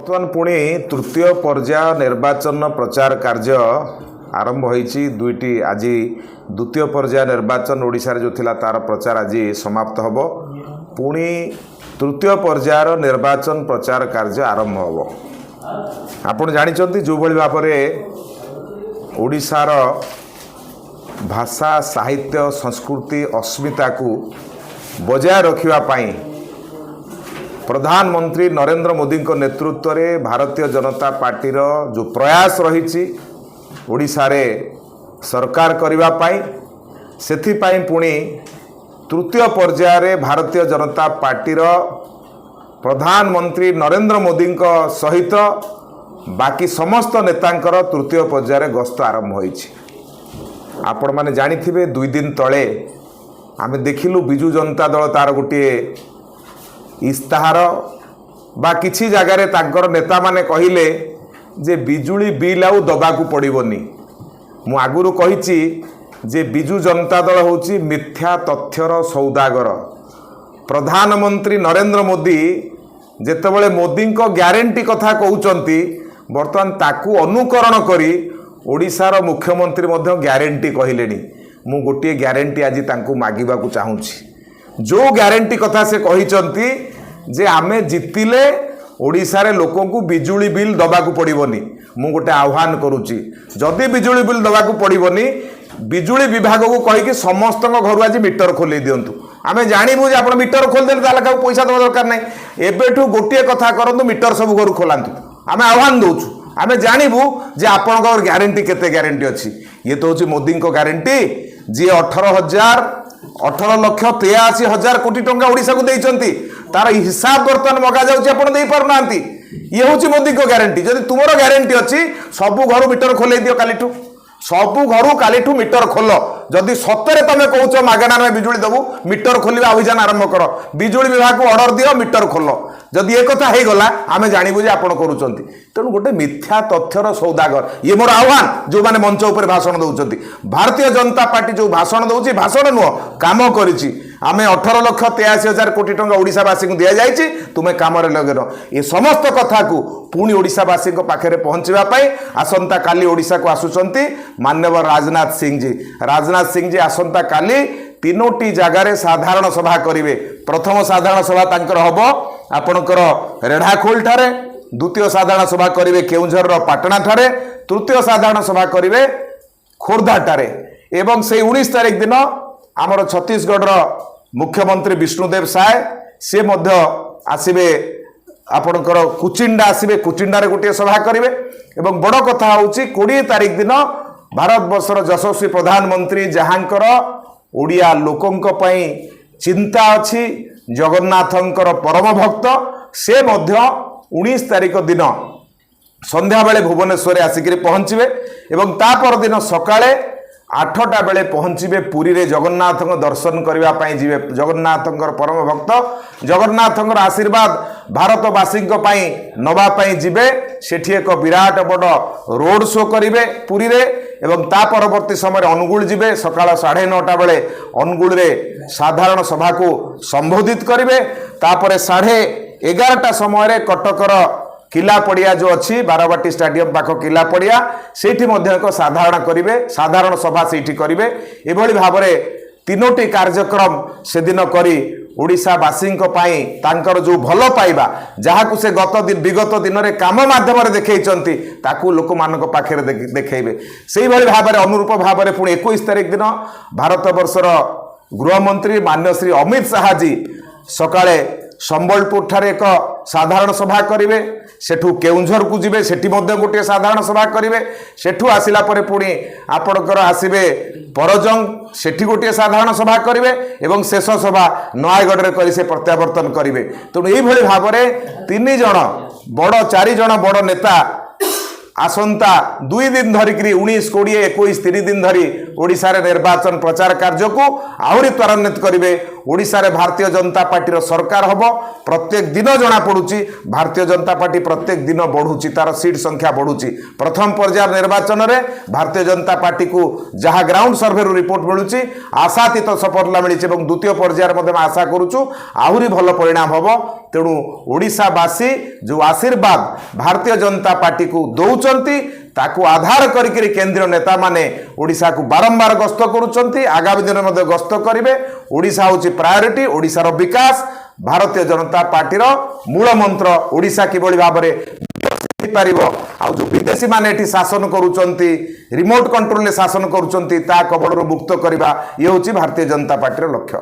बर्तमान पुणी तृतीय पर्याय निर्वाचन प्रचार कार्य आरंभ होईची दुईटी आज द्वितीय पर्याय निर्वाचन ओडिशा जो थिला तार प्रचार आज समाप्त हबो। पुणी तृतीय पर्यायर निर्वाचन प्रचार कार्य आरंभ हबो। आपण जानिचंती जो भली भाव ओडिशार भाषा साहित्य संस्कृति अस्मिता को बजाय रखिबा पाई प्रधानमंत्री नरेंद्र मोदी नेतृत्व में भारतीय जनता पार्टीर जो प्रयास रही ओडिशा रे सरकार करने से पुणी तृतीय पर्याय रे भारतीय जनता पार्टीर प्रधानमंत्री नरेंद्र मोदी सहित बाकी समस्त नेतांकर तृतीय पर्याय गस्त आरंभ होईछि। आपण माने जानिथिबे 2 दिन तले आमे देखिलु बिजू जनता दल तार गोटे इस्ताहार बा किछि जगार तांकर नेता माने कहिले जे बिजुली बिल आउ दबाकू पड़िबनी। मु आगुरु कहिछि जे बिजू जनता दल होछि मिथ्या तथ्यर सौदागर। प्रधानमंत्री नरेंद्र मोदी जेतेबेले मोदी को ग्यारंटी कथा कहउचंती वर्तमान ताकू अनुकरण करी ओडिशार मुख्यमंत्री मध्य ग्यारंटी कहिलेनी। मु गोटे ग्यारंटी आज तांकू मागिबा को चाहूछि। जो ग्यारंटी कथा से कहिचंती जे आमे जितिले ओडिशा रे लोकों को बिजुली बिल दबाकू पड़िबनी। मु गोटे आह्वान करूची जदि बिजुली बिल दबाकू पड़िबनी बिजुली विभाग को कहि कि समस्त घर आज मीटर खोले दियंतु। आमे जानिबु जे आपण मीटर खोल देले ताला का पैसा दबा दरकार नै। एबेठू गोटे कथा करंतु मीटर सब घर खोलांतु। आमे आह्वान दउछु। आमे जानिबु जे आपणकर ग्यारंटी केते ग्यारंटी अछि। ये तो होची मोदी को ग्यारंटी जे 18,83,83,000 कोटी टंका ओडिशा को देइचंती तार हिसाब बर्तमान मगा जाउची आपण देई पार नांती। ये होची मोदी को ग्यारंटी। जदि तुमरो ग्यारंटी अछि सबु घर मीटर खोले दियो कालीठू सबु घर कालीठू मीटर खोल। जदि सतरे तमे कहउछ मागणा में बिजुली दबु मीटर खोलिबा अभियान आरंभ कर। बिजुली विभाग को ऑर्डर दियो मीटर खोल। जदि एक कथा हे गला आमे जानिबु जे आपण करूचंती। तेणु गोटे मिथ्या तथ्यर सौदागर ये मोर आह्वान जो माने मंच ऊपर भाषण दउचंती। भारतीय जनता पार्टी जो भाषण दउची भाषण नुह काम करिछि। आमे 18,83,000 कोटी टंका ओडिशावासी को दिया जाइछि तुमे काम रे लगेन। ये समस्त कथा को पुणी ओडिशावासी को पाखरे पहुंचवा पाई आसंता काली ओडिशा को आसुचंती माननीय राजनाथ सिंह जी। राजनाथ सिंह जी आसंता काली 3टी जगार साधारण सभा करिवे। प्रथम साधारण सभा तांकर हबो आपणकर रेढ़ाखोल ठारे, द्वितीय साधारण सभा करिवे केउंझर पाटना ठारे, तृतीय साधारण सभा करिवे खोर्धा ठारे एवं से 19 तारिख दिन आमर छत्तीसगढ़ मुख्यमंत्री विष्णुदेव साय से मध्य आसिबे आपणकर कुचिंडा आसिबे। कुचिंडा गोटे सभा करिवे एवं बड़ कथा होउची 20 तारिख दिन भारत वर्षर यशस्वी प्रधानमंत्री जहांकर ओडिया लोकंक पई चिंता अछि जगन्नाथंकर परम भक्त से मध्य 19 तारिख दिन संध्या बेले भुवनेश्वर आसिक पहुंचे एवं ता पर दिन सकाळे 8टा बेले पहुंचे पुरी रे जगन्नाथ दर्शन करने जीवे। जगन्नाथ परम भक्त जगन्नाथ आशीर्वाद भारतवासी नवाई जीवे। सेठी एक विराट बड़ रोड शो करेंगे पुरी रे एवं ता परवर्ती समय अनुगुल जीवे। सकाळ 9:30 बेले अनुगुल रे साधारण सभा को संबोधित करेंगे। तापर 11:30 समय कटकर किला पड़िया जो अच्छी बारवाटी स्टाडियम पाख किला पड़िया सेठी मध्य एक साधारण करेंगे। साधारण सभा सेठी करेंगे। एभली भाव में 3टी कार्यक्रम से दिन करी ओडिशावासी तांकर जो भल पाइबा जहाँ से विगत दिन में काम माध्यम देखते ताकू लोक मान पाखे देखेबे। से भाई भाव में अनुरूप भाव में पुणी 21 तारिख दिन भारत वर्षर गृहमंत्री मान्य श्री अमित शाह जी सकाळे संबलपुर ठारे एक साधारण सभा करेंगे। सेठू केउंझर को जीवे सेठी मध्य गोटे साधारण सभा करेंगे। सेठू आसिला परे पुणी आपणकर आसिबे परजंग सेठी गोटे साधारण सभा करेंगे एवं शेष सभा नयागढ़ रे करी से प्रत्यावर्तन करेंगे। तेणु यही भाव में 3 जण बड़ 4 जण बड़ नेता आसंता 2 दिन धरिक 19, 20, 21 3 दिन धरी ओडिशा रे निर्वाचन प्रचार कार्य को आहुरी त्वरान्वित करेंगे। ओडिशा रे भारतीय जनता पार्टी सरकार हबो। प्रत्येक दिन जना पड़ुची भारतीय जनता पार्टी प्रत्येक दिन बढ़ुची तार सीट संख्या बढ़ुची। प्रथम पर्याय निर्वाचन रे भारतीय जनता पार्टी को जहाँ ग्राउंड सर्वे रिपोर्ट मिलूची आशातीत सफलता मिली। द्वितीय पर्याय आशा करूचु आहुरी भल परिणाम हम। तेणु ओडिशावासी जो आशीर्वाद भारतीय जनता पार्टी को दौरान ताकू आधार करके केंद्रीय नेता माने ओडिशा को बारंबार गस्त करुँच आगामी दिन में गस्त करेंगे। ओडिशा हूँ प्रायोरिटी, ओडिशार विकास भारतीय जनता पार्टी मूल मंत्र। ओडिशा किभली भाव में आउ जो विदेशी माने एठी शासन करुचंती रिमोट कंट्रोल शासन करुचंती ता कबड़ मुक्त करवा ये हूँ भारतीय जनता पार्टी लक्ष्य।